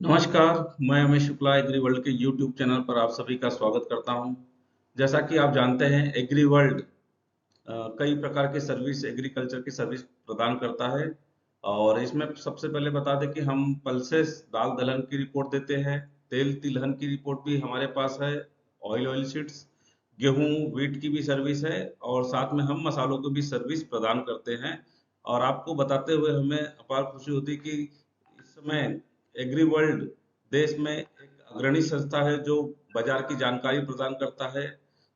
नमस्कार, मैं Amit Shukla agree world के यूट्यूब चैनल पर आप सभी का स्वागत करता हूं। जैसा कि आप जानते हैं एग्री वर्ल्ड कई प्रकार के सर्विस एग्रीकल्चर की सर्विस प्रदान करता है और इसमें सबसे पहले बता दें कि हम पल्सेस दाल दलहन की रिपोर्ट देते हैं, तेल तिलहन की रिपोर्ट भी हमारे पास है, ऑयल सीड्स, गेहूं वीट की भी सर्विस है और साथ में हम मसालों की भी सर्विस प्रदान करते हैं। और आपको बताते हुए हमें अपार खुशी होती है कि इस समय एग्री वर्ल्ड देश में एक अग्रणी संस्था है जो बाजार की जानकारी प्रदान करता है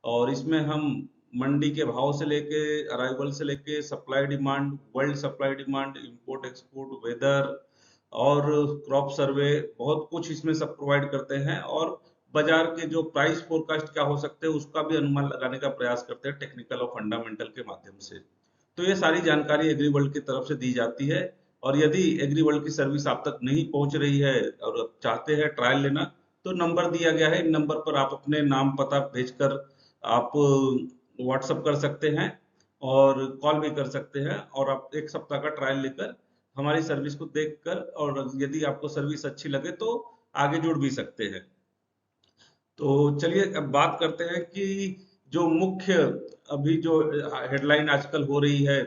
और इसमें हम मंडी के भाव से लेके अराइवल से लेके supply demand, world supply demand, import export, weather और क्रॉप सर्वे बहुत कुछ इसमें सब प्रोवाइड करते हैं और बाजार के जो प्राइस फोरकास्ट क्या हो सकते हैं उसका भी अनुमान लगाने का प्रयास करते हैं टेक्निकल और फंडामेंटल के माध्यम से। तो ये सारी जानकारी एग्री वर्ल्ड की तरफ से दी जाती है और यदि एग्री वर्ल्ड की सर्विस आप तक नहीं पहुंच रही है और आप चाहते हैं ट्रायल लेना तो नंबर दिया गया है, इन नंबर पर आप अपने नाम पता भेजकर आप व्हाट्सअप कर सकते हैं और कॉल भी कर सकते हैं और आप एक सप्ताह का ट्रायल लेकर हमारी सर्विस को देखकर और यदि आपको सर्विस अच्छी लगे तो आगे जुड़ भी सकते हैं। तो चलिए अब बात करते हैं कि जो मुख्य अभी जो हेडलाइन आजकल हो रही है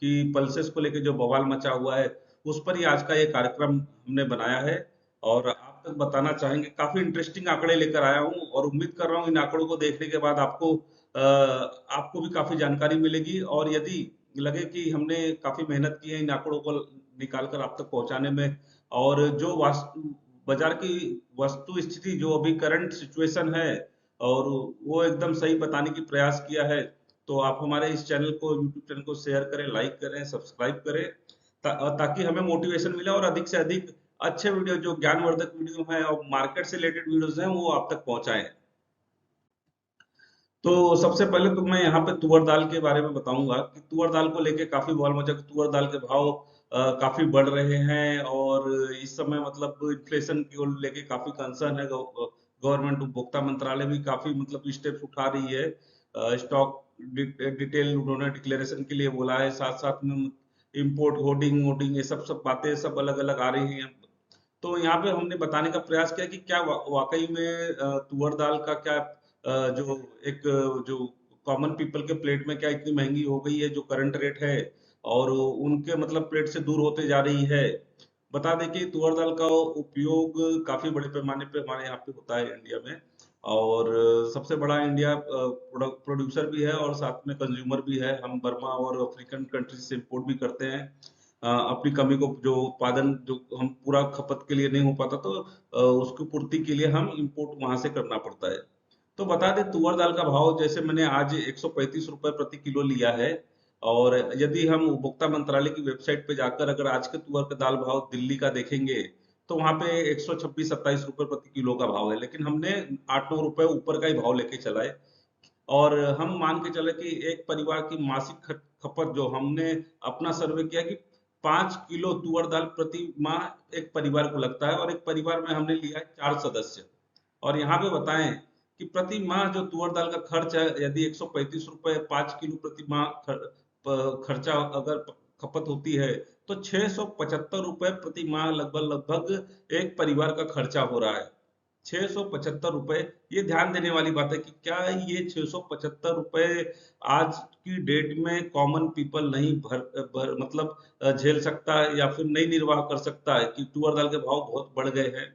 कि पल्सेस को लेकर जो बवाल मचा हुआ है उस पर ही आज का ये कार्यक्रम हमने बनाया है और आप तक बताना चाहेंगे। काफी इंटरेस्टिंग आंकड़े लेकर आया हूं और उम्मीद कर रहा हूं इन आंकड़ों को देखने के बाद आपको भी काफी जानकारी मिलेगी और यदि लगे कि हमने काफी मेहनत की है इन आंकड़ों को निकाल कर आप तक पहुंचाने में और जो बाजार की वस्तु स्थिति जो अभी करंट सिचुएशन है और वो एकदम सही बताने की प्रयास किया है। तो आप हमारे इस चैनल को यूट्यूब चैनल को शेयर करें, लाइक करें, सब्सक्राइब करें ताकि हमें मोटिवेशन मिले और अधिक से अधिक अच्छे वीडियो जो ज्ञानवर्धक वीडियो हैं और मार्केट से रिलेटेड वीडियोस हैं वो आप तक पहुंचाएं। तो सबसे पहले तो मैं यहाँ पे तुअर दाल के बारे में बताऊंगा कि तुअर दाल को लेके काफी बवाल मचा कि तुअर दाल के भाव काफी बढ़ रहे हैं और इस समय मतलब इन्फ्लेशन को लेके काफी कंसर्न है। गवर्नमेंट उपभोक्ता मंत्रालय भी काफी मतलब स्टेप्स उठा रही है। स्टॉक डिटेल उन्होंने डिक्लेरेशन के लिए बोला है, साथ साथ में इंपोर्ट होर्डिंग वोडिंग ये सब सब बातें सब अलग अलग आ रही हैं। तो यहाँ पे हमने बताने का प्रयास किया कि क्या वाकई में तुअर दाल का क्या जो एक जो कॉमन पीपल के प्लेट में क्या इतनी महंगी हो गई है जो करंट रेट है और उनके मतलब प्लेट से दूर होते जा रही है। बता दें कि तुअर दाल का उपयोग काफी बड़े पैमाने पे हमारे यहाँ पे होता है इंडिया में और सबसे बड़ा इंडिया प्रोड्यूसर भी है और साथ में कंज्यूमर भी है। हम बर्मा और अफ्रीकन कंट्रीज से इंपोर्ट भी करते हैं अपनी कमी को जो उत्पादन जो हम पूरा खपत के लिए नहीं हो पाता तो उसकी पूर्ति के लिए हम इंपोर्ट वहां से करना पड़ता है। तो बता दें तुअर दाल का भाव जैसे मैंने आज 135 रुपए प्रति किलो लिया है और यदि हम उपभोक्ता मंत्रालय की वेबसाइट पे जाकर अगर आज के तुअर का दाल भाव दिल्ली का देखेंगे तो वहां पे 126-27 रुपए प्रति किलो का भाव है, लेकिन हमने 8-9 रुपए ऊपर का ही भाव लेके चला है और हम मान के चले कि एक परिवार की मासिक खपत जो हमने अपना सर्वे किया कि 5 किलो तुअर दाल प्रति माह एक परिवार को लगता है और एक परिवार में हमने लिया है 4 सदस्य और यहाँ पे बताएं कि प्रति माह जो तुअर दाल का खर्च है यदि 135 रुपए 5 किलो प्रति माह खर्चा अगर खपत होती है तो 675 रुपए प्रति माह लगभग लगभग एक परिवार का खर्चा हो रहा है। 675 रुपए, ये ध्यान देने वाली बात है कि क्या ये 675 रुपए आज की डेट में कॉमन पीपल नहीं मतलब झेल सकता है या फिर नहीं निर्वाह कर सकता है कि तुअर दाल के भाव बहुत बढ़ गए हैं।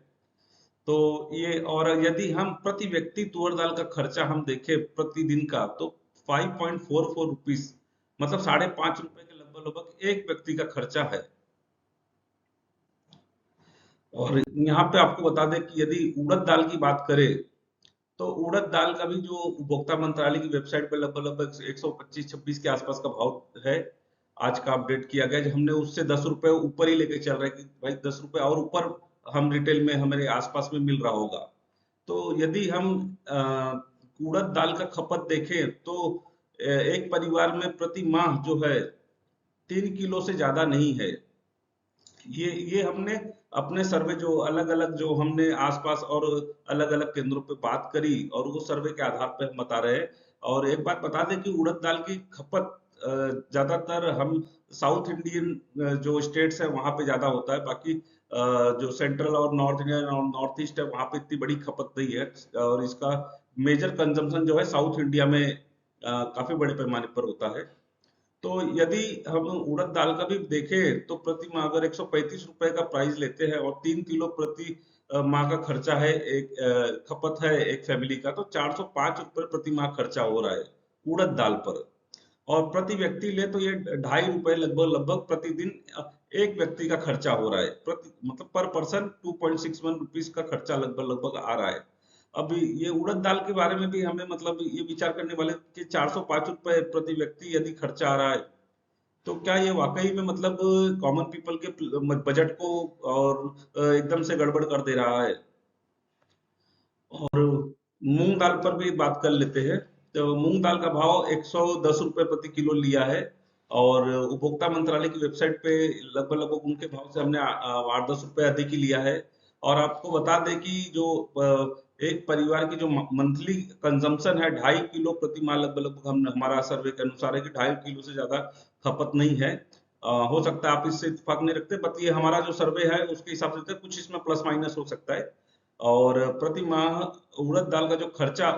तो ये और यदि हम प्रति व्यक्ति तुअर दाल का खर्चा हम देखें प्रतिदिन का तो 5.44 रुपीज मतलब 5.5 रुपए के लगभग लगभग एक व्यक्ति का खर्चा है। और यहाँ पे आपको बता दें कि यदि उड़द दाल की बात करें तो उड़द दाल का भी जो उपभोक्ता मंत्रालय की वेबसाइट पे लगभग लगभग 125-26 के आसपास का भाव है। आज का अपडेट किया गया जो हमने उससे 10 रुपए ऊपर ही लेके चल रहे हैं कि भाई 10 रुपए और ऊपर हम रिटेल में हमारे आसपास में मिल रहा होगा। तो यदि हम उड़द दाल का खपत देखें तो एक परिवार में प्रति माह जो है 3 किलो से ज्यादा नहीं है। ये हमने अपने सर्वे जो अलग अलग जो हमने आसपास और अलग अलग केंद्रों पे बात करी और वो सर्वे के आधार पे हम बता रहे हैं। और एक बात बता दें कि उड़द दाल की खपत ज्यादातर हम साउथ इंडियन जो स्टेट्स है वहां पे ज्यादा होता है, बाकी जो सेंट्रल और नॉर्थ इंडिया और नॉर्थ ईस्ट है वहां पे इतनी बड़ी खपत नहीं है, और इसका मेजर कंजम्पशन जो है साउथ इंडिया में काफी बड़े पैमाने पर होता है। तो यदि हम उड़द दाल का भी देखें तो प्रति माह अगर 135 रुपए का प्राइस लेते हैं और 3 किलो प्रति माह का खर्चा है, एक खपत है एक फैमिली का, तो 405 रुपए प्रति माह खर्चा हो रहा है उड़द दाल पर। और प्रति व्यक्ति ले तो ये 2.5 रुपए लगभग लगभग प्रतिदिन एक व्यक्ति का खर्चा हो रहा है, प्रति मतलब पर पर्सन 2.61 रुपीज का खर्चा लगभग लगभग आ रहा है। अब ये उड़द दाल के बारे में भी हमें मतलब ये विचार करने वाले कि 405 रुपए प्रति व्यक्ति यदि खर्चा आ रहा है, तो क्या ये वाकई में मतलब कॉमन पीपल के बजट को और एकदम से गड़बड़ कर दे रहा है। और मूंग दाल पर भी बात कर लेते हैं। तो मूंग दाल का भाव 110 रुपए प्रति किलो लिया है, और उपभोक्ता मंत्रालय की वेबसाइट पे लगभग लगभग उनके भाव से हमने 8-10 रुपए अधिक ही लिया है। और आपको बता दें कि जो एक परिवार की जो मंथली कंजम्पशन है 2.5 किलो प्रति माह लगभग लगभग हम हमारा सर्वे के अनुसार है कि 2.5 किलो से ज्यादा खपत नहीं है। हो सकता है आप इससे इत्तेफाक नहीं रखते, बट ये हमारा जो सर्वे है उसके हिसाब से कुछ इसमें प्लस माइनस हो सकता है। और प्रति माह उड़द दाल का जो खर्चा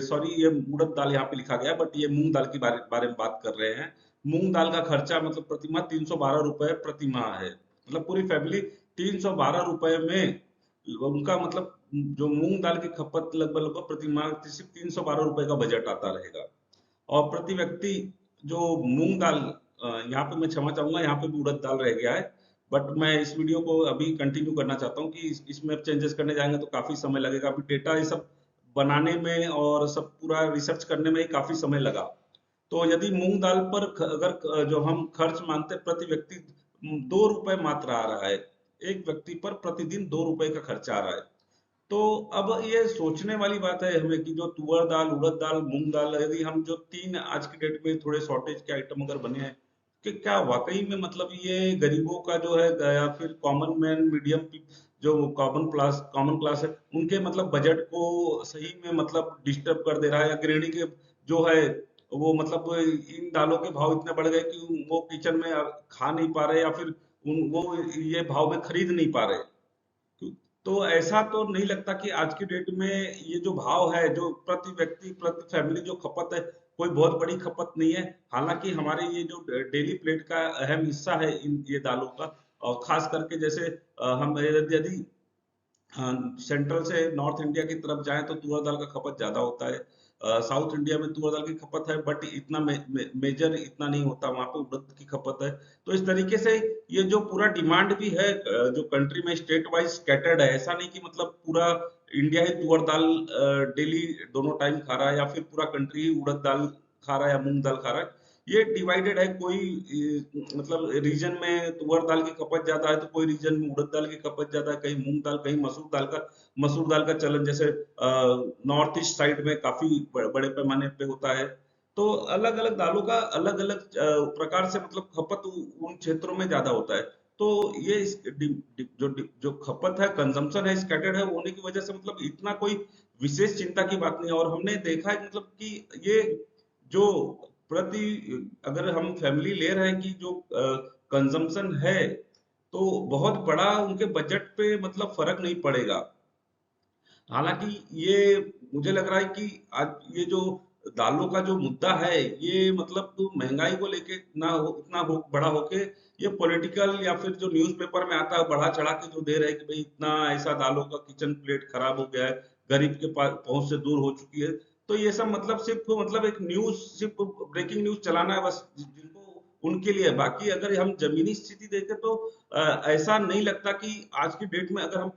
सॉरी ये उड़द दाल यहाँ पे लिखा गया, बट ये मूंग दाल के बारे में बात कर रहे हैं। मूंग दाल का खर्चा मतलब प्रति माह 312 रुपए प्रति माह है, मतलब पूरी फैमिली 312 रुपए में उनका मतलब जो मूंग दाल की खपत लगभग लगभग प्रति माह सिर्फ 312 रुपए का बजट आता रहेगा। और प्रति व्यक्ति जो मूंग दाल यहाँ पे मैं क्षमा चाहूंगा, यहाँ पे भी उड़द दाल रह गया है, बट मैं इस वीडियो को अभी कंटिन्यू करना चाहता हूँ कि इसमें चेंजेस करने जाएंगे तो काफी समय लगेगा। अभी डेटा ये सब बनाने में और सब पूरा रिसर्च करने में ही काफी समय लगा। तो यदि मूंग दाल पर अगर जो हम खर्च मानते हैं प्रति व्यक्ति 2 रुपए मात्र आ रहा है, एक व्यक्ति पर प्रतिदिन 2 रुपए का खर्चा आ रहा है। तो अब ये सोचने वाली बात है हमें कि जो तुअर दाल, उड़द दाल, मूंग दाल, यदि हम जो तीन आज की डेट में थोड़े शॉर्टेज के आइटम अगर बने हैं, कि क्या वाकई में मतलब ये गरीबों का जो है या फिर कॉमन मैन मीडियम जो कॉमन क्लास है उनके मतलब बजट को सही में मतलब डिस्टर्ब कर दे रहा है, या गृहिणी के जो है वो मतलब इन दालों के भाव इतने बढ़ गए कि वो किचन में खा नहीं पा रहे, या फिर वो ये भाव में खरीद नहीं पा रहे। तो ऐसा तो नहीं लगता कि आज की डेट में ये जो भाव है जो प्रति व्यक्ति प्रति फैमिली जो खपत है कोई बहुत बड़ी खपत नहीं है। हालांकि हमारे ये जो डेली प्लेट का अहम हिस्सा है इन ये दालों का, और खास करके जैसे हम यदि सेंट्रल से नॉर्थ इंडिया की तरफ जाएं तो तुअर दाल का खपत ज्यादा होता है। साउथ इंडिया में तुअर दाल की खपत है, बट इतना मेजर इतना नहीं होता, वहां पे उड़द की खपत है। तो इस तरीके से ये जो पूरा डिमांड भी है जो कंट्री में स्टेट वाइज स्कैटर्ड है, ऐसा नहीं कि मतलब पूरा इंडिया ही तुअर दाल डेली दोनों टाइम खा रहा है, या फिर पूरा कंट्री ही उड़द दाल खा रहा है या मूंग दाल खा रहा है। ये डिवाइडेड है, कोई मतलब रीजन में तुअर दाल की खपत ज्यादा है तो कोई रीजन में उड़द दाल की खपत ज्यादा है, कहीं मूंग दाल, कहीं मसूर दाल का चलन जैसे नॉर्थ ईस्ट साइड में काफी बड़े पैमाने पे होता है। तो अलग अलग दालों का अलग अलग प्रकार से मतलब खपत उन क्षेत्रों में ज्यादा होता है। तो ये जो खपत है, कंजम्पशन है, स्कैटर्ड है होने की वजह से मतलब इतना कोई विशेष चिंता की बात नहीं है। और हमने देखा है मतलब कि ये जो प्रति अगर हम फैमिली ले रहे हैं कि जो कंजम्पशन है तो बहुत बड़ा उनके बजट पे मतलब फर्क नहीं पड़ेगा। हालांकि ये मुझे लग रहा है कि आज ये जो दालों का जो मुद्दा है ये मतलब तो महंगाई को लेके इतना हो बड़ा होके ये पॉलिटिकल या फिर जो न्यूज़पेपर में आता है बढ़ा चढ़ा के जो दे रहे हैं कि भाई इतना ऐसा दालों का किचन प्लेट खराब हो गया है, गरीब के पास पहुंच से दूर हो चुकी है। तो ये सब मतलब सिर्फ मतलब एक न्यूज, सिर्फ ब्रेकिंग न्यूज चलाना है बस जिनको उनके लिए है। बाकी अगर हम जमीनी स्थिति देखें तो ऐसा नहीं लगता कि आज की डेट में अगर हम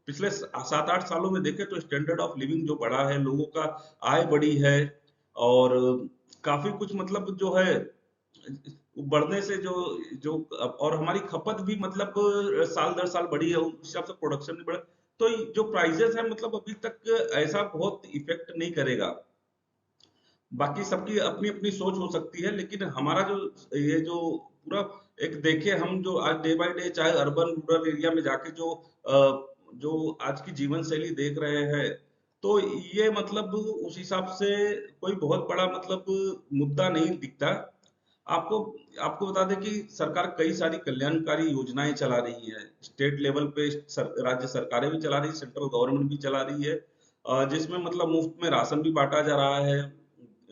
पिछले 7-8 सालों में देखें तो स्टैंडर्ड ऑफ लिविंग जो बढ़ा है, लोगों का आय बढ़ी है, और काफी कुछ मतलब जो है बढ़ने से जो जो और हमारी खपत भी मतलब साल दर साल बढ़ी है, उस हिसाब से प्रोडक्शन भी बढ़ा। तो जो प्राइजेस है मतलब अभी तक ऐसा बहुत इफेक्ट नहीं करेगा। बाकी सबकी अपनी अपनी सोच हो सकती है, लेकिन हमारा जो ये जो पूरा एक देखे हम जो आज डे बाय डे चाहे अर्बन रूरल एरिया में जाके जो आज की जीवन शैली देख रहे हैं, तो ये मतलब उस हिसाब से कोई बहुत बड़ा मतलब मुद्दा नहीं दिखता आपको। आपको बता दें कि सरकार कई सारी कल्याणकारी योजनाएं चला रही है। स्टेट लेवल पे राज्य सरकारें भी चला रही है, सेंट्रल गवर्नमेंट भी चला रही है, जिसमें मतलब मुफ्त में राशन भी बांटा जा रहा है।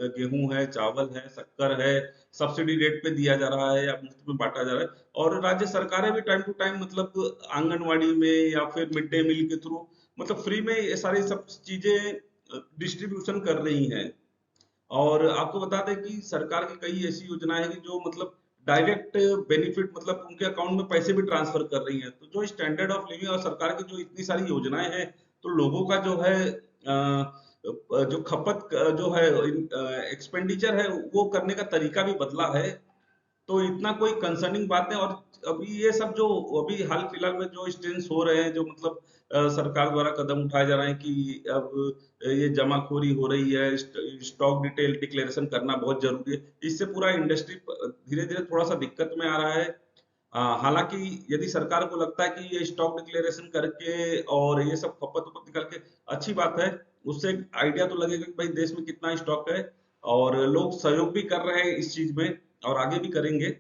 गेहूं है, चावल है, शक्कर है, सब्सिडी रेट पे दिया जा रहा है या मुफ्त में बांटा जा रहा है। और राज्य सरकारें भी टाइम टू टाइम मतलब आंगनवाड़ी में या फिर मिड डे मील के थ्रू मतलब फ्री में ये सारी सब चीजें डिस्ट्रीब्यूशन कर रही हैं। और आपको बता दें कि सरकार की कई ऐसी योजनाएं हैं कि जो मतलब डायरेक्ट बेनिफिट मतलब उनके अकाउंट में पैसे भी ट्रांसफर कर रही हैं। तो जो स्टैंडर्ड ऑफ लिविंग और सरकार की जो इतनी सारी योजनाएं हैं, तो लोगों का जो है जो जो है एक्सपेंडिचर है वो करने का तरीका भी बदला है। तो इतना कोई कंसर्निंग बात है। और अभी ये सब जो अभी हाल फिलहाल में जो स्टेंस हो रहे हैं, जो मतलब सरकार द्वारा कदम उठाए जा रहे हैं कि अब ये जमाखोरी हो रही है, स्टॉक डिटेल डिक्लेरेशन करना बहुत जरूरी है, इससे पूरा इंडस्ट्री धीरे धीरे थोड़ा सा दिक्कत में आ रहा है। हालांकि यदि सरकार को लगता है कि ये स्टॉक डिक्लेरेशन करके और ये सब खपत वपत निकाल के अच्छी बात है, उससे आइडिया तो लगेगा कि भाई देश में कितना स्टॉक है। और लोग सहयोग भी कर रहे हैं इस चीज में और आगे भी करेंगे।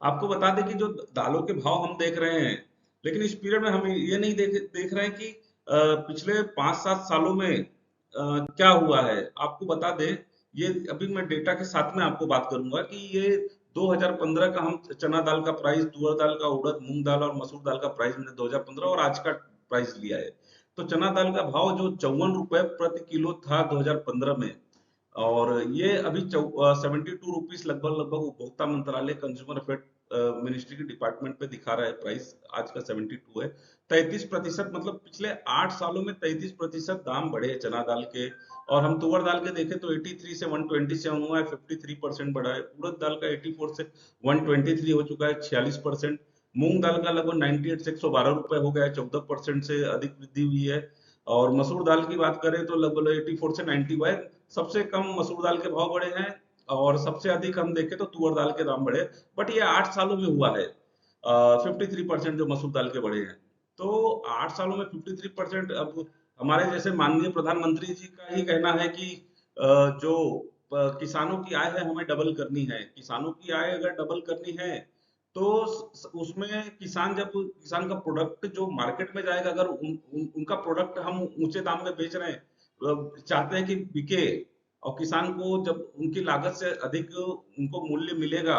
आपको बता दें कि जो दालों के भाव हम देख रहे हैं, लेकिन इस पीरियड में हम ये नहीं देख रहे हैं कि पिछले 5-7 सालों में क्या हुआ है। आपको बता दें, ये अभी मैं डेटा के साथ में आपको बात करूंगा कि ये 2015 का हम चना दाल का प्राइस, तुअर दाल का, उड़द, मूंग दाल और मसूर दाल का प्राइस मैंने 2015 और आज का प्राइस लिया है। तो चना दाल का भाव जो 54 रुपए प्रति किलो था 2015 में, और ये अभी 72 रुपीज लगभग लगभग उपभोक्ता मंत्रालय कंज्यूमर अफेयर मिनिस्ट्री के डिपार्टमेंट पे दिखा रहा है प्राइस, आज का 72 है। 33% मतलब पिछले 8 सालों में 33% दाम बढ़े हैं चना दाल के। और हम तुअर दाल के देखें तो 83 से 127 हुआ है, 53% बढ़ा है। उड़द दाल का 84 से 123 हो चुका है, 46%। मूंग दाल का लगभग 98 से 112 रुपए हो गया है, 14% से अधिक वृद्धि हुई है। और मसूर दाल की बात करें तो लगभग 84 से 90 हुआ है। सबसे कम मसूर दाल के भाव बढ़े हैं और सबसे अधिक हम देखें तो तुअर दाल के दाम बढ़े। बट ये 8 सालों में हुआ है। 53% जो मसूर दाल के बढ़े हैं। तो 8 सालों में 53%। अब हमारे जैसे माननीय प्रधानमंत्री जी का ही कहना है कि जो किसानों की आय है हमें डबल करनी है। किसानों की आय अगर डबल करनी है तो उसमें किसान का प्रोडक्ट जो मार्केट में जाएगा, अगर उनका प्रोडक्ट हम ऊंचे दाम में बेच रहे हैं, चाहते हैं कि बिके, और किसान को जब उनकी लागत से अधिक उनको मूल्य मिलेगा,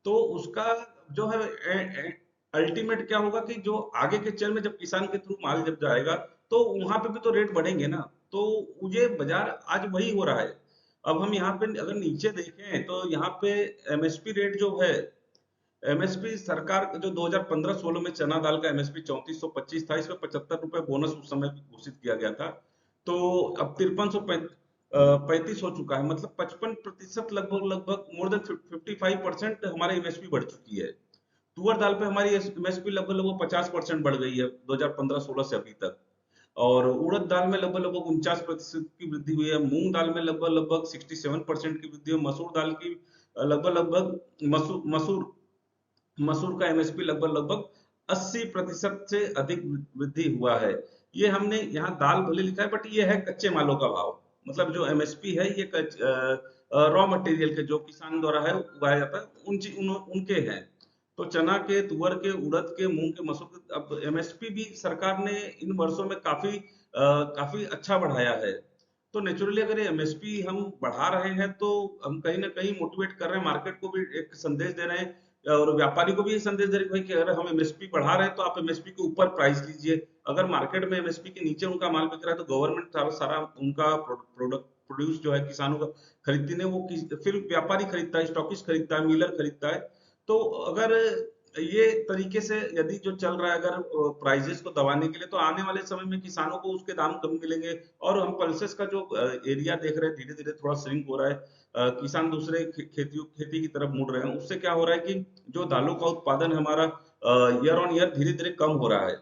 तो उसका जो है अल्टीमेट क्या होगा कि जो आगे के चल में जब किसान के थ्रू माल जब जाएगा, तो वहां पे भी तो रेट बढ़ेंगे ना। तो ये बाजार आज वही हो रहा है। अब हम यहाँ पे अगर नीचे देखें तो यहाँ पे एमएसपी रेट जो है, एमएसपी सरकार जो 2015-16 में चना दाल का एमएसपी 3425 था, इसमें 75 रुपए बोनस उस समय घोषित किया गया था। तो अब 5335 हो चुका है, मतलब 55% लगभग लगभग मोर देन 55% हमारी एमएसपी बढ़ चुकी है। तुअर दाल पे हमारी एमएसपी लगभग लगभग 50% बढ़ गई है 2015-16 से अभी तक। और उड़द दाल में लगभग लगभग 49% की वृद्धि हुई है। मूंग दाल में लगभग लगभग 67% की वृद्धि है। मसूर दाल की लगभग लगभग मसूर मसूर मसूर का एमएसपी लगभग लगभग 80% से अधिक वृद्धि हुआ है। ये हमने यहाँ दाल भले लिखा है, बट ये है कच्चे मालों का भाव। मतलब जो एमएसपी है ये रॉ मटेरियल के जो किसान द्वारा है उगाया जाता है उनके हैं। तो चना के, तुअर के, उड़द के, मूंग के, मसूर के अब एमएसपी भी सरकार ने इन वर्षों में काफी अच्छा बढ़ाया है। तो नेचुरली अगर ये एमएसपी हम बढ़ा रहे हैं तो हम कहीं ना कहीं मोटिवेट कर रहे हैं, मार्केट को भी एक संदेश दे रहे हैं और व्यापारी को भी ये संदेश दे रहे हैं भाई कि अगर हम एमएसपी बढ़ा रहे हैं तो आप एमएसपी के ऊपर प्राइस लीजिए। अगर मार्केट में एमएसपी के नीचे उनका माल बिक रहा है तो गवर्नमेंट सारा सारा उनका प्रोडक्ट प्रोड्यूस जो है किसानों का खरीदती नहीं, वो फिर व्यापारी खरीदता है, स्टॉकिस्ट खरीदता है, मिलर खरीदता है। तो अगर ये तरीके से यदि जो चल रहा है, अगर प्राइजेस को दबाने के लिए, तो आने वाले समय में किसानों को उसके दाम कम मिलेंगे। और हम पल्सेस का जो एरिया देख रहे हैं धीरे धीरे थोड़ा श्रिंक हो रहा है, किसान दूसरे खेती की तरफ मुड़ रहे हैं। उससे क्या हो रहा है कि जो दालों का उत्पादन हमारा ईयर ऑन ईयर धीरे धीरे कम हो रहा है।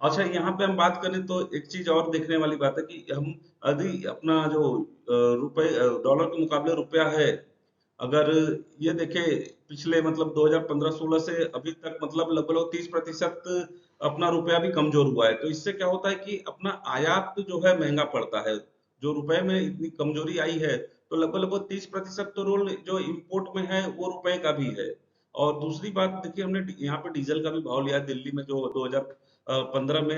अच्छा, यहाँ पे हम बात करें तो एक चीज और देखने वाली बात है कि हम यदि अपना जो रुपए डॉलर के मुकाबले रुपया है, अगर ये देखे पिछले मतलब 2015-16 से अभी तक मतलब लगभग 30% अपना रुपया भी कमजोर हुआ है। तो इससे क्या होता है कि अपना आयात जो है महंगा पड़ता है। जो रुपए में इतनी कमजोरी आई है, तो लगभग लगभग 30% तो रोल जो इंपोर्ट में है वो रुपए का भी है। और दूसरी बात देखिए, हमने यहाँ पे डीजल का भी भाव लिया दिल्ली में, जो 2015 में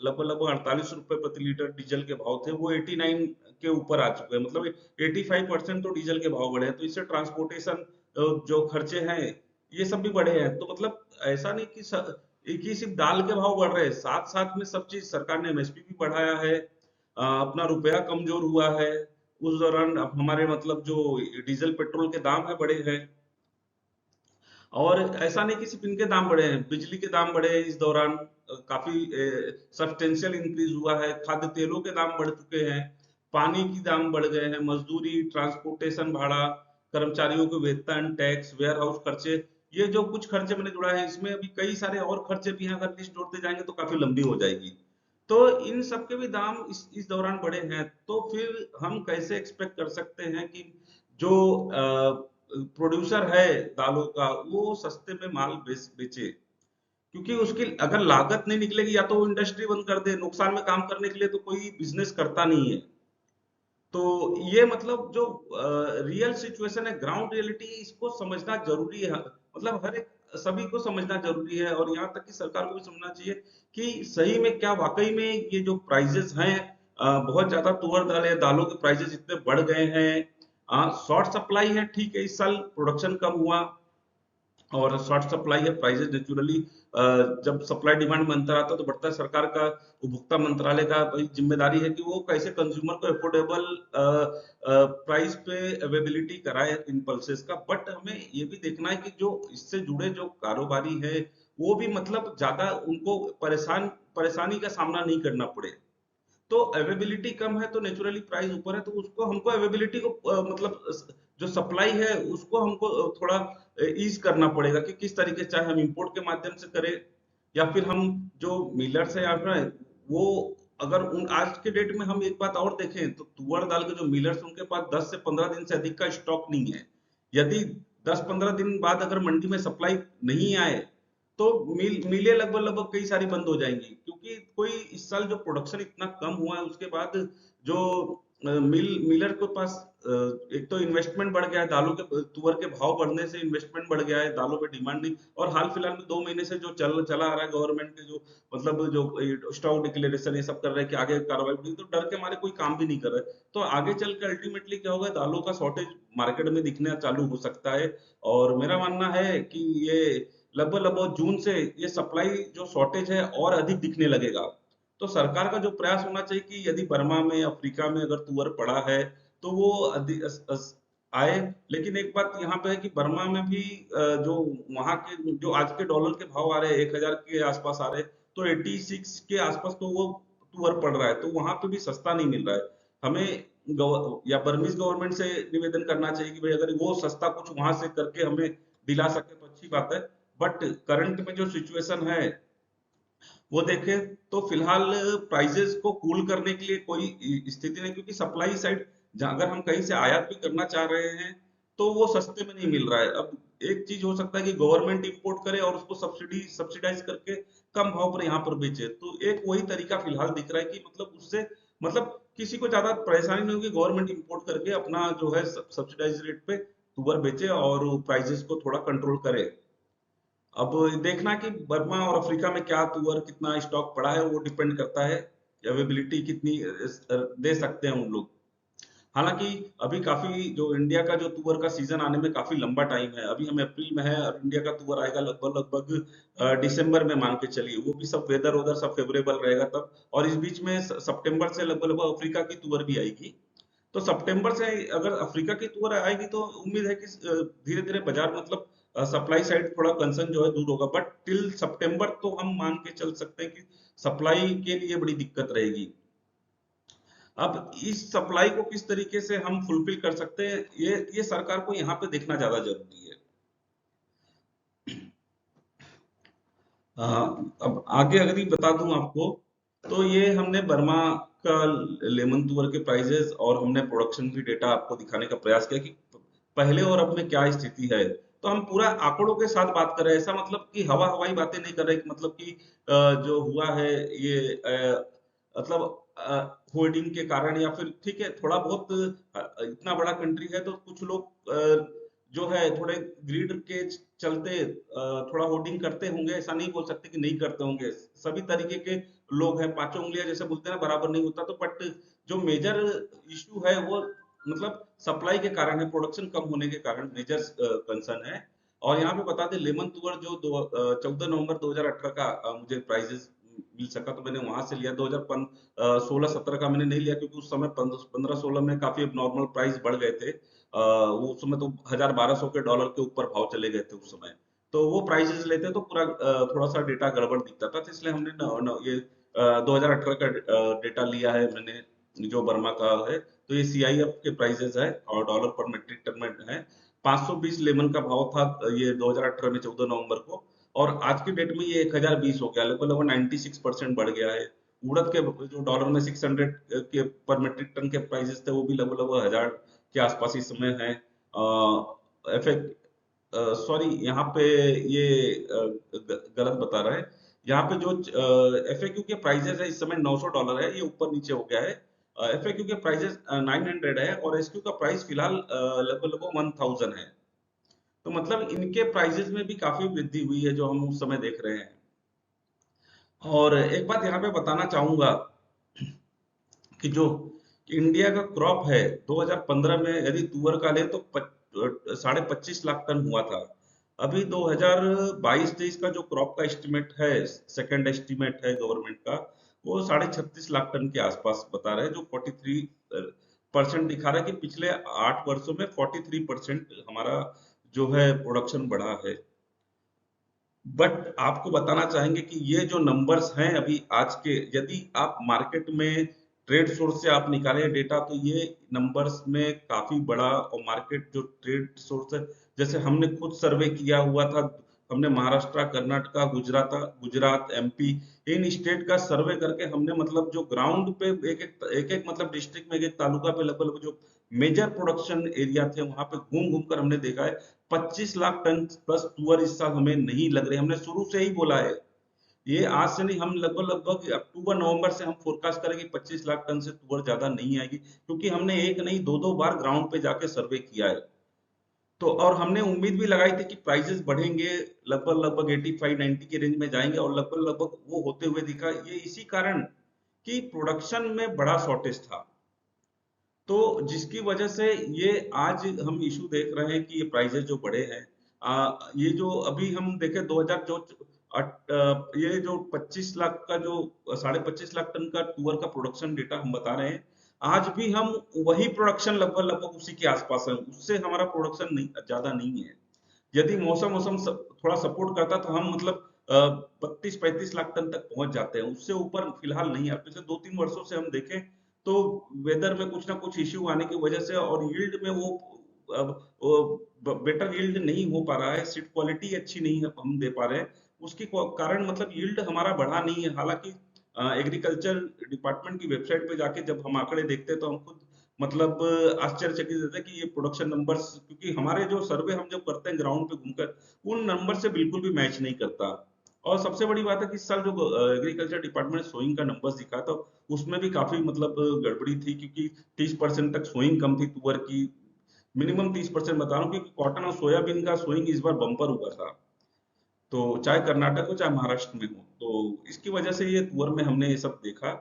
लगभग लगभग 48 रुपए प्रति लीटर डीजल के भाव थे, वो 89 के ऊपर आ चुके हैं। मतलब 85% तो डीजल के भाव बढ़े हैं। तो इससे ट्रांसपोर्टेशन जो खर्चे हैं ये सब भी बढ़े हैं। तो मतलब ऐसा नहीं कि एक ही सिर्फ दाल के भाव बढ़ रहे हैं, साथ साथ में सब चीज सरकार ने एमएसपी भी बढ़ाया है। अपना रुपया कमजोर हुआ है उस दौरान। अब हमारे मतलब जो डीजल पेट्रोल के दाम है बढ़े हैं। और ऐसा नहीं कि सिर्फ इनके दाम बढ़े हैं, बिजली के दाम बढ़े हैं इस दौरान। काफी सब्सटेंशियल इंक्रीज हुआ है। खाद्य तेलों के दाम बढ़ चुके हैं। पानी की दाम बढ़ गए हैं। मजदूरी, ट्रांसपोर्टेशन भाड़ा, कर्मचारियों के वेतन, टैक्स, वेयर हाउस खर्चे, ये जो कुछ खर्चे मैंने जुड़ा है, इसमें अभी कई सारे और खर्चे भी हैं। अगर लिस्ट जोड़ते जाएंगे तो काफी लंबी हो जाएगी। तो इन सब के भी दाम इस दौरान बढ़े हैं। तो फिर हम कैसे एक्सपेक्ट कर सकते हैं कि जो प्रोड्यूसर है दालों का, वो सस्ते में माल बेचे? क्योंकि उसकी अगर लागत नहीं निकलेगी, या तो वो इंडस्ट्री बंद कर दे। नुकसान में काम करने के लिए तो कोई बिजनेस करता नहीं है। तो ये मतलब जो रियल सिचुएशन है, ग्राउंड रियलिटी, इसको समझना जरूरी है। मतलब हर एक सभी को समझना जरूरी है। और यहाँ तक कि सरकार को भी समझना चाहिए कि सही में क्या वाकई में ये जो प्राइजेस हैं, बहुत ज्यादा तुअर दाल है, दालों के प्राइजेस इतने बढ़ गए हैं। शॉर्ट सप्लाई है, ठीक है, इस साल प्रोडक्शन कम हुआ और शॉर्ट सप्लाई है। प्राइजेस नेचुरली जब सप्लाई डिमांड में अंतर आता है तो बढ़ता है। सरकार का, उपभोक्ता मंत्रालय का भाई जिम्मेदारी है कि वो कैसे कंज्यूमर को अफोर्डेबल प्राइस पे अवेलेबिलिटी कराए इन पल्सेस का। बट हमें ये भी देखना है कि जो इससे जुड़े जो कारोबारी है, वो भी मतलब ज्यादा उनको परेशानी का सामना नहीं करना पड़े। तो अवेलेबिलिटी कम है तो नेचुरली प्राइस ऊपर है। तो उसको हमको अवेलेबिलिटी को मतलब जो सप्लाई है उसको हमको थोड़ा ईज करना पड़ेगा कि किस तरीके से, चाहे हम इंपोर्ट के माध्यम से करें या फिर हम जो मिलर्स है या फिर वो, अगर उन आज के डेट में हम एक बात और देखें तो तुअर दाल के जो मिलर्स, उनके पास 10 से 15 दिन से अधिक का स्टॉक नहीं है। यदि 10-15 दिन बाद अगर मंडी में सप्लाई नहीं आए तो मिलें लगभग लगभग कई सारी बंद हो जाएंगी। क्योंकि कोई इस साल जो प्रोडक्शन इतना कम हुआ है, उसके बाद जो मिलर के पास एक तो इन्वेस्टमेंट बढ़ गया है। दालों के तुअर के भाव बढ़ने से इन्वेस्टमेंट बढ़ गया है, दालों पे डिमांड नहीं। और हाल फिलहाल में 2 महीने से जो चला आ रहा है गवर्नमेंट के जो मतलब जो स्टॉक डिक्लेरेशन ये सब कर रहे हैं कि आगे कार्रवाई बढ़ी, तो डर के मारे कोई काम भी नहीं कर रहे। तो आगे चल के अल्टीमेटली क्या होगा, दालों का शॉर्टेज मार्केट में दिखना चालू हो सकता है। और मेरा मानना है कि ये लगभग लगभग जून से ये सप्लाई जो शॉर्टेज है और अधिक दिखने लगेगा। तो सरकार का जो प्रयास होना चाहिए कि यदि बर्मा में, अफ्रीका में अगर तुअर पड़ा है तो वो आए। लेकिन एक बात यहाँ पे है कि बर्मा में भी जो वहां के जो आज के डॉलर के भाव आ रहे हैं, 1000 के आसपास आ रहे हैं, तो 86 के आसपास तो वो तुअर पड़ रहा है। तो वहां पे भी सस्ता नहीं मिल रहा है। हमें या बर्मीज गवर्नमेंट से निवेदन करना चाहिए कि भाई अगर वो सस्ता कुछ वहां से करके हमें दिला सके तो अच्छी बात है। बट करंट में जो सिचुएशन है वो देखें तो फिलहाल प्राइजेस को कूल करने के लिए कोई स्थिति नहीं। क्योंकि सप्लाई साइड अगर हम कहीं से आयात भी करना चाह रहे हैं तो वो सस्ते में नहीं मिल रहा है। अब एक चीज हो सकता है कि गवर्नमेंट इंपोर्ट करे और उसको सब्सिडाइज करके कम भाव पर यहाँ पर बेचे। तो एक वही तरीका फिलहाल दिख रहा है कि मतलब उससे मतलब किसी को ज्यादा परेशानी नहीं होगी, गवर्नमेंट इंपोर्ट करके अपना जो है सब्सिडाइज रेट पे तुअर बेचे और प्राइजेस को थोड़ा कंट्रोल करे। अब देखना कि बर्मा और अफ्रीका में क्या तुअर कितना स्टॉक पड़ा है, वो डिपेंड करता है कि अवेलेबिलिटी कितनी दे सकते हैं उन लोग। हालांकि अभी काफी जो इंडिया का जो तुअर का सीजन आने में काफी लंबा टाइम है। अभी हम अप्रैल में है और इंडिया का तुअर आएगा लगभग लगभग दिसंबर में, मान के चलिए। वो भी सब वेदर उधर सब फेवरेबल रहेगा तब। और इस बीच में सितंबर से लगभग लगभग अफ्रीका की तुअर भी आएगी। तो सितंबर से अगर अफ्रीका की तुअर आएगी तो उम्मीद है कि धीरे धीरे बाजार मतलब सप्लाई साइड थोड़ा कंसर्न जो है दूर होगा। बट टिल सितंबर तो हम मान के चल सकते हैं कि सप्लाई के लिए बड़ी दिक्कत रहेगी। अब इस सप्लाई को किस तरीके से हम फुलफिल कर सकते हैं, ये सरकार को यहाँ पे देखना ज्यादा जरूरी है। अब आगे अगर ही बता दूं आपको, तो ये हमने बर्मा का लेमन तुअर के प्राइजेस और हमने प्रोडक्शन भी डेटा आपको दिखाने का प्रयास किया कि पहले और अब में क्या स्थिति है। तो हम पूरा आंकड़ों के साथ बात कर रहे हैं। ऐसा मतलब कि हवा हवाई बातें नहीं कर रहे कि मतलब कि जो हुआ है ये मतलब होर्डिंग के कारण, या फिर ठीक है थोड़ा बहुत इतना बड़ा कंट्री है तो कुछ लोग जो है थोड़े ग्रीड के चलते थोड़ा होर्डिंग करते होंगे, ऐसा नहीं बोल सकते कि नहीं करते होंगे। सभी तरीके के लोग हैं, पांचों उंगलियां जैसे बोलते हैं ना बराबर नहीं होता, तो बट जो मेजर इशू है वो मतलब सप्लाई के कारण है, प्रोडक्शन कम होने के कारण मेजर कंसर्न है। और यहाँ पे बता दें लेमन तुअर जो 14 नवंबर 2018 का मुझे प्राइजेस मिल सका तो मैंने वहां से लिया। 2016-17 का मैंने नहीं लिया क्योंकि उस समय 15-16 में काफी नॉर्मल प्राइस बढ़ गए थे। वो उस समय तो 1000-1200 के डॉलर के ऊपर भाव चले गए थे उस समय। तो वो प्राइसेस लेते तो पूरा थोड़ा सा डेटा गड़बड़ दिखता था, तो इसलिए हमने ये 2018 का डेटा लिया है मैंने, जो बर्मा का है। तो ये सीआईएफ के प्राइसेस है और डॉलर पर मेट्रिक टन में है। 520 लेमन का भाव था ये 2018 में 14 नवंबर को, और आज की डेट में ये 1020 हो गया, लगभग लगभग 96% बढ़ गया है। उड़द के जो डॉलर में 600 के पर मेट्रिक टन के प्राइसेस थे वो भी लगभग लगभग 1000 के आसपास इस समय है। एफएक सॉरी यहाँ पे ये गलत बता रहा है। यहाँ पे जो एफएक्यू के प्राइजेस है इस समय $900 है, ये ऊपर नीचे हो गया है। एफएक्यू के प्राइजेस 900 है और एसक्यू का प्राइस फिलहाल लगभग लगभग 1000 है। तो मतलब इनके प्राइजेस में भी काफी वृद्धि हुई है जो हम उस समय देख रहे हैं। और एक बात यहाँ पे बताना चाहूंगा कि जो इंडिया का क्रॉप है 2015 में यदि तुअर का ले तो 25.5 लाख टन हुआ था। अभी 2022-23 का जो क्रॉप का एस्टिमेट है, सेकंड एस्टिमेट है गवर्नमेंट का, वो 36.5 लाख टन के आसपास बता रहे हैं, जो 43% दिखा रहा है कि पिछले 8 वर्षों में 43% हमारा जो है प्रोडक्शन बढ़ा है। बट आपको बताना चाहेंगे कि ये जो नंबर्स हैं अभी आज के, यदि आप मार्केट में ट्रेड सोर्स से आप निकालें डेटा तो ये नंबर्स में काफी बड़ा, और मार्केट जो ट्रेड सोर्स है, जैसे हमने खुद सर्वे किया हुआ था, हमने महाराष्ट्र, कर्नाटका, गुजरात, एमपी, इन स्टेट का सर्वे करके हमने मतलब जो ग्राउंड पे एक एक मतलब डिस्ट्रिक्ट में एक एक तालुका पे लगभग जो मेजर प्रोडक्शन एरिया थे वहां पे घूम घूम कर हमने देखा है 25 लाख टन प्लस तुअर इस साल हमें नहीं लग रही। हमने शुरू से ही बोला है, ये आज से नहीं, हम लगभग लगभग अक्टूबर नवंबर से हम फोरकास्ट करें कि 25 लाख टन से तुअर ज्यादा नहीं आएगी, क्योंकि हमने एक नहीं दो दो बार ग्राउंड पे जाके सर्वे किया है। तो और हमने उम्मीद भी लगाई थी कि प्राइसेस बढ़ेंगे, लगभग लगभग 85-90 के रेंज में जाएंगे, और लगभग लगभग वो होते हुए दिखा। ये इसी कारण कि प्रोडक्शन में बड़ा शॉर्टेज था, तो जिसकी वजह से ये आज हम इशू देख रहे हैं कि ये प्राइजेस जो बढ़े हैं। ये जो अभी हम देखें 2000 जो ये जो 25 लाख का जो 25.5 लाख टन का तुअर का प्रोडक्शन डेटा हम बता रहे हैं, आज भी हम वही प्रोडक्शन लगभग लगभग उसी के आसपास है, उससे हमारा प्रोडक्शन नहीं ज्यादा नहीं है। यदि मौसम मौसम थोड़ा सपोर्ट करता तो हम मतलब 32-35 लाख टन तक पहुंच जाते हैं, उससे ऊपर फिलहाल नहीं है। पिछले 2-3 वर्षों से हम देखें तो वेदर में कुछ ना कुछ इश्यू आने की वजह से और यील्ड में वो बेटर यील्ड नहीं हो पा रहा है, सीड क्वालिटी अच्छी नहीं है हम दे पा रहे हैं, उसके कारण मतलब यील्ड हमारा बढ़ा नहीं है। हालांकि एग्रीकल्चर डिपार्टमेंट की वेबसाइट पे जाके जब हम आंकड़े देखते हैं तो हम खुद मतलब आश्चर्यचकित होते हैं कि ये प्रोडक्शन नंबर्स, क्योंकि हमारे जो सर्वे हम जब करते हैं ग्राउंड पे घूमकर, उन नंबर से बिल्कुल भी मैच नहीं करता। और सबसे बड़ी बात है कि इस साल जो एग्रीकल्चर डिपार्टमेंट सोइंग का नंबर्स दिखा था उसमें भी काफी मतलब गड़बड़ी थी, क्योंकि 30% तक सोइंग कम थी तुअर की, मिनिमम 30% बता रहा हूँ, क्योंकि कॉटन और सोयाबीन का सोइंग इस बार बम्पर हुआ था, तो चाहे कर्नाटक हो चाहे महाराष्ट्र में हो, तो इसकी वजह से ये तुअर में हमने ये सब देखा।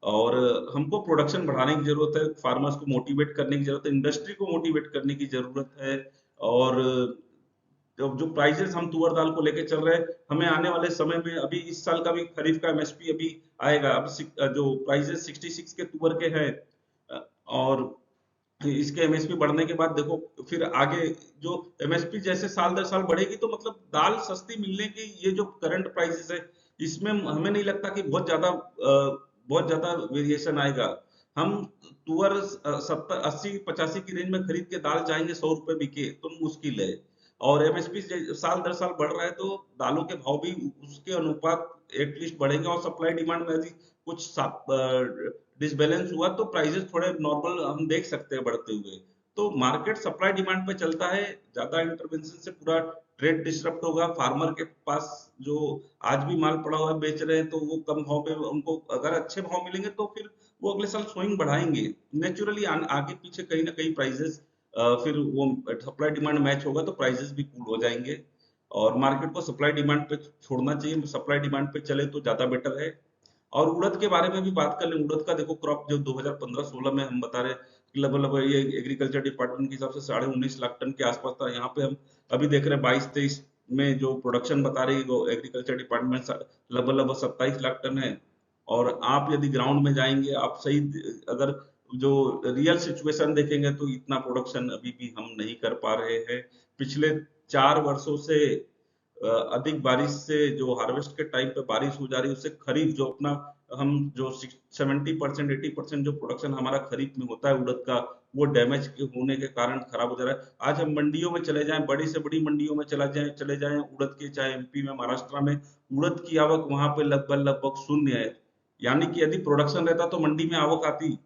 और हमको प्रोडक्शन बढ़ाने की जरूरत है, फार्मर्स को मोटिवेट करने की जरूरत है, इंडस्ट्री को मोटिवेट करने की जरूरत है। और जो प्राइजेस हम तुअर दाल को लेके चल रहे हैं, हमें आने वाले समय में अभी इस साल का भी खरीफ का एमएसपी अभी आएगा, अब जो प्राइजेस 66 के तुअर के हैं, और इसके एमएसपी बढ़ने के बाद देखो फिर आगे जो एमएसपी जैसे साल दर साल बढ़ेगी तो मतलब दाल सस्ती मिलने की ये जो करंट प्राइसेस है इसमें हमें नहीं लगता कि बहुत ज्यादा वेरिएशन आएगा। हम तुअर 70-80-85 की रेंज में खरीद के दाल चाहेंगे 100 रुपए बिके तो मुश्किल है। और एमएसपी साल दर साल बढ़ रहा है तो दालों के भाव भी उसके अनुपात एटलीस्ट बढ़ेंगे, और सप्लाई डिमांड में यदि कुछ डिसबैलेंस हुआ तो प्राइसेस थोड़े नॉर्मल हम देख सकते हैं बढ़ते हुए। तो मार्केट सप्लाई डिमांड पे चलता है, ज्यादा इंटरवेंशन से पूरा ट्रेड डिसरप्ट होगा। फार्मर के पास जो आज भी माल पड़ा हुआ है बेच रहे हैं, तो वो कम भाव पे उनको अगर अच्छे भाव मिलेंगे तो फिर वो अगले साल सोइंग बढ़ाएंगे नेचुरली। आगे पीछे कहीं ना कहीं प्राइसेस, फिर वो सप्लाई डिमांड मैच होगा तो प्राइसेस भी कूल हो जाएंगे। और मार्केट को सप्लाई डिमांड पे छोड़ना चाहिए, सप्लाई डिमांड पे चले तो ज्यादा बेटर है। और उड़द के बारे में भी बात कर लें। उड़द का देखो क्रॉप जो 2015-16 में हम बता रहे कि लगभग ये एग्रीकल्चर डिपार्टमेंट के हिसाब से 19.5 लाख टन के आसपास था। यहाँ पे हम अभी देख रहे हैं 22-23 में जो प्रोडक्शन बता रही है एग्रीकल्चर डिपार्टमेंट, लगभग 27 लाख टन है। और आप यदि ग्राउंड में जाएंगे, आप सही अगर जो रियल सिचुएशन देखेंगे तो इतना प्रोडक्शन अभी भी हम नहीं कर पा रहे हैं। पिछले 4 वर्षों से अधिक बारिश से जो हार्वेस्ट के टाइम पे बारिश हो जा रही है, उससे खरीफ जो अपना हम जो 70% 80% जो प्रोडक्शन हमारा खरीफ में होता है उड़द का, वो डैमेज होने के कारण खराब हो जा रहा है। आज हम मंडियों में चले जाएं, बड़ी से बड़ी मंडियों में चले जाएं उड़द के, चाहे एमपी में, महाराष्ट्र में, उड़द की आवक वहां पे लगभग लगभग शून्य है। यानी कि यदि प्रोडक्शन रहता तो मंडी में आवक आती,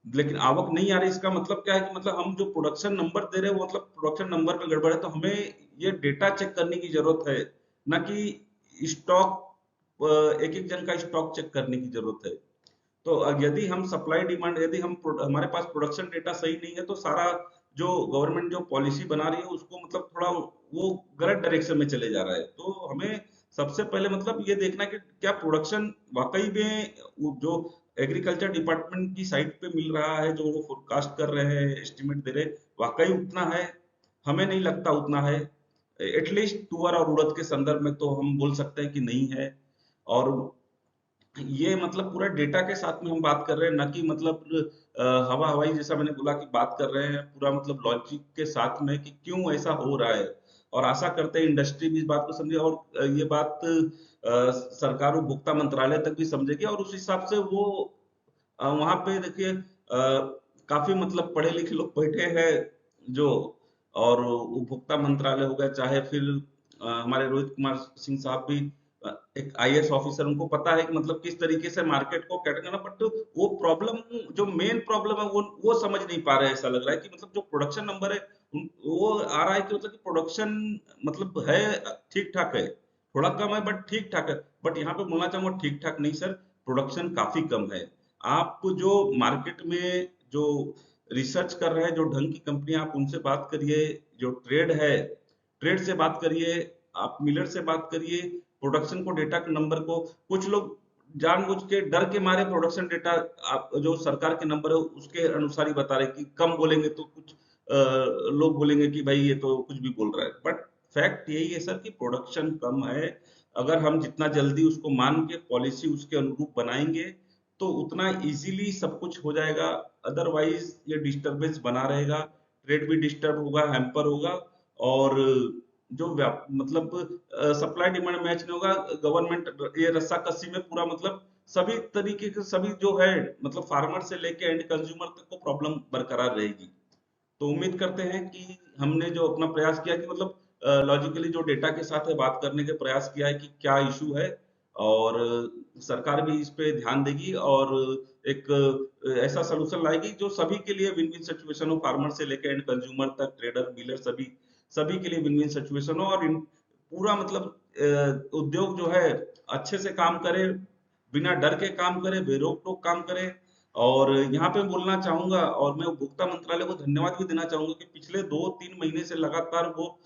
लेकिन आवक नहीं आ रही। इसका मतलब क्या है कि मतलब हम जो प्रोडक्शन नंबर दे रहे हैं वो मतलब प्रोडक्शन नंबर में गड़बड़ है। तो हमें ये डेटा चेक करने की जरूरत है, ना कि स्टॉक, एक एक जन का स्टॉक चेक करने की जरूरत है। तो यदि हम सप्लाई डिमांड, यदि हम हमारे पास प्रोडक्शन डेटा सही नहीं है तो सारा जो गवर्नमेंट जो पॉलिसी बना रही है उसको मतलब थोड़ा वो गलत डायरेक्शन में चले जा रहा है। तो हमें सबसे पहले मतलब ये देखना कि क्या प्रोडक्शन वाकई में जो एग्रीकल्चर डिपार्टमेंट की साइट पे मिल रहा है, जो वो फोरकास्ट कर रहे हैं, एस्टिमेट दे रहे हैं, वाकई उतना है? हमें नहीं लगता उतना है। एटलीस्ट तुअर और उड़द के संदर्भ में तो हम बोल सकते हैं कि नहीं है। और ये मतलब पूरा डेटा के साथ में हम बात कर रहे हैं, ना कि मतलब हवा हवाई जैसा मैंने बोला कि बात कर रहे हैं, पूरा मतलब लॉजिक के साथ में कि क्यों ऐसा हो रहा है। और आशा करते हैं इंडस्ट्री भी इस बात को समझे, और ये बात सरकार उपभोक्ता मंत्रालय तक भी समझेगी, और उस हिसाब से वो वहां पे देखिए काफी मतलब पढ़े लिखे लोग बैठे हैं जो, और उपभोक्ता मंत्रालय हो गया, चाहे फिर हमारे रोहित कुमार सिंह साहब भी एक आईएएस ऑफिसर, उनको पता है कि मतलब किस तरीके से मार्केट को कैटर करना। बट वो प्रॉब्लम, जो मेन प्रॉब्लम है वो समझ नहीं पा रहे हैं। ऐसा लग रहा है कि मतलब जो प्रोडक्शन नंबर है वो आ रहा है कि मतलब कि प्रोडक्शन मतलब है, ठीक ठाक है, थोड़ा कम है बट ठीक ठाक है। बट यहाँ पे बोलना चाहूंगा ठीक ठाक नहीं सर, प्रोडक्शन काफी कम है। आप जो मार्केट में जो रिसर्च कर रहे हैं, जो ढंग की कंपनी, आप उनसे बात करिए। जो ट्रेड है, ट्रेड से बात करिए, आप मिलर से बात करिए। प्रोडक्शन को, डेटा के नंबर को, कुछ लोग जानबूझ के डर के मारे प्रोडक्शन डेटा आप जो सरकार के नंबर है उसके अनुसार ही बता रहे कि कम बोलेंगे तो कुछ लोग बोलेंगे कि भाई ये तो कुछ भी बोल रहा है। बट फैक्ट यही है सर कि प्रोडक्शन कम है। अगर हम जितना जल्दी उसको मान के पॉलिसी उसके अनुरूप बनाएंगे तो उतना इजीली सब कुछ हो जाएगा। अदरवाइज ये डिस्टरबेंस बना रहेगा, ट्रेड भी डिस्टर्ब होगा, हैम्पर होगा। और जो मतलब सप्लाई डिमांड मैच नहीं होगा, गवर्नमेंट ये रस्साकसी में पूरा मतलब सभी तरीके के, सभी जो है मतलब फार्मर से लेके एंड कंज्यूमर तक को प्रॉब्लम बरकरार रहेगी। तो उम्मीद करते हैं कि हमने जो अपना प्रयास किया कि मतलब लॉजिकली जो डेटा के साथ है बात करने के प्रयास किया है कि क्या इशू है। और सरकार भी इस पे ध्यान देगी और एक ऐसा सलूशन लाएगी जो सभी के लिए विन विन सिचुएशन हो, फार्मर से लेकर एंड कंज्यूमर तक, ट्रेडर, डीलर, सभी सभी के लिए विन विन सिचुएशन हो। और पूरा मतलब उद्योग जो है अच्छे से काम करे, बिना डर के काम करे, बेरोक टोक काम करे। और यहाँ पे बोलना चाहूंगा, और मैं उपभोक्ता मंत्रालय को धन्यवाद भी देना चाहूंगा कि पिछले 2-3 महीने से लगातार वो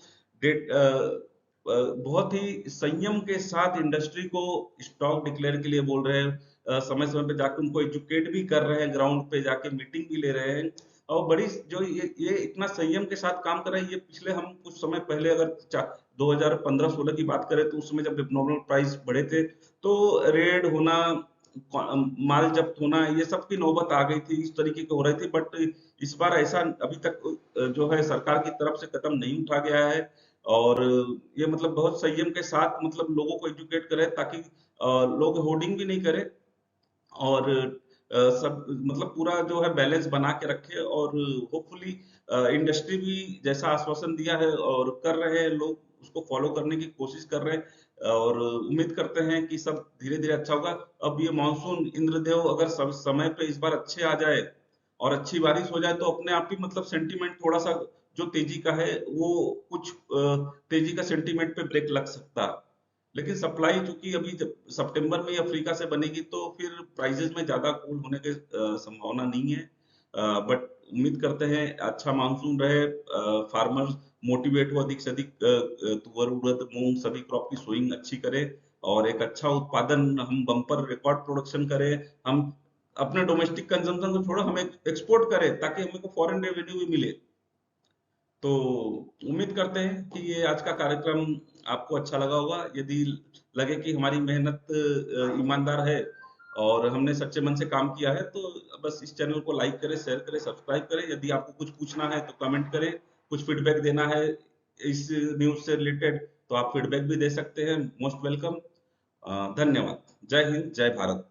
बहुत ही संयम के साथ इंडस्ट्री को स्टॉक डिक्लेयर के लिए बोल रहे हैं, समय समय पे जाके उनको एजुकेट भी कर रहे हैं, ग्राउंड पे जाके मीटिंग भी ले रहे हैं। और बड़ी जो ये इतना संयम के साथ काम कर रहे हैं, ये पिछले हम कुछ समय पहले अगर 2015-16 की बात करें तो उस समय जब नॉर्मल प्राइस बढ़े थे तो रेड होना, माल जब्त होना, ये सब की नौबत आ गई थी, इस तरीके की हो रही थी। बट इस बार ऐसा अभी तक जो है सरकार की तरफ से कदम नहीं उठा गया है। और ये मतलब बहुत संयम के साथ मतलब लोगों को एजुकेट करे, ताकि लोग होर्डिंग भी नहीं करे, और सब मतलब पूरा जो है बैलेंस बना के रखे। और होपफुली इंडस्ट्री भी जैसा आश्वासन दिया है और कर रहे हैं लोग, उसको फॉलो करने की कोशिश कर रहे हैं। और उम्मीद करते हैं कि सब धीरे धीरे अच्छा होगा। अब ये मानसून इंद्रदेव अगर सब समय पे इस बार अच्छे आ जाए और अच्छी बारिश हो जाए तो अपने आप ही मतलब सेंटीमेंट थोड़ा सा जो तेजी का है वो कुछ तेजी का सेंटीमेंट पे ब्रेक लग सकता है। लेकिन सप्लाई चूंकि अभी जब सितंबर में ही अफ्रीका से बनेगी तो फिर प्राइसेस में ज्यादा कूल होने की संभावना नहीं है। बट उम्मीद करते हैं अच्छा मानसून रहे, फार्मर्स मोटिवेट हो, अधिक से अधिक तुअर उड़द मूंग सभी क्रॉप की सोइंग अच्छी करे और एक अच्छा उत्पादन, हम बम्पर रिकॉर्ड प्रोडक्शन करें। हम अपने डोमेस्टिक कंजम्पशन को छोड़ो, हम एक्सपोर्ट करें ताकि हमें को फॉरेन रेवेन्यू भी मिले। तो उम्मीद करते हैं कि ये आज का कार्यक्रम आपको अच्छा लगा होगा। यदि लगे कि हमारी मेहनत ईमानदार है और हमने सच्चे मन से काम किया है तो बस इस चैनल को लाइक करें, शेयर करें, सब्सक्राइब करें। यदि आपको कुछ पूछना है तो कमेंट करें, कुछ फीडबैक देना है इस न्यूज से रिलेटेड तो आप फीडबैक भी दे सकते हैं। Most welcome. धन्यवाद। जय हिंद, जय भारत।